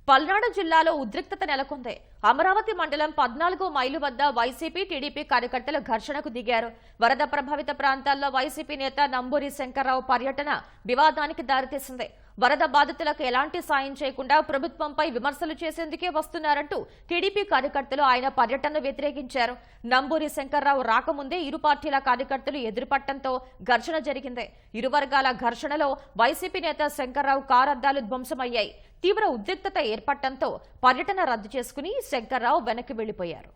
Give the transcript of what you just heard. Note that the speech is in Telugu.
పల్నాడు జిల్లాలో ఉద్రిక్తత నెలకొంది. అమరావతి మండలం 14 మైలు వద్ద వైసీపీ టీడీపీ కార్యకర్తలు ఘర్షణకు దిగారు. వరద ప్రభావిత ప్రాంతాల్లో వైసీపీ నేత నంబూరి శంకర్రావు పర్యటన వివాదానికి దారితీసింది. వరద బాధితులకు ఎలాంటి సాయం చేయకుండా ప్రభుత్వంపై విమర్శలు చేసేందుకే వస్తున్నారంటూ టీడీపీ కార్యకర్తలు ఆయన పర్యటనను వ్యతిరేకించారు. నంబూరి శంకర్రావు రాకముందే ఇరు పార్టీల కార్యకర్తలు ఎదురుపట్టడంతో ఘర్షణ జరిగింది. ఇరు వర్గాల ఘర్షణలో వైసీపీ నేత శంకర్రావు కారు అద్దాలు ధ్వంసమయ్యాయి. తీవ్ర ఉద్రిక్తత ఏర్పడటంతో పర్యటన రద్దు చేసుకుని శంకర్రావు వెనక్కి వెళ్లిపోయారు.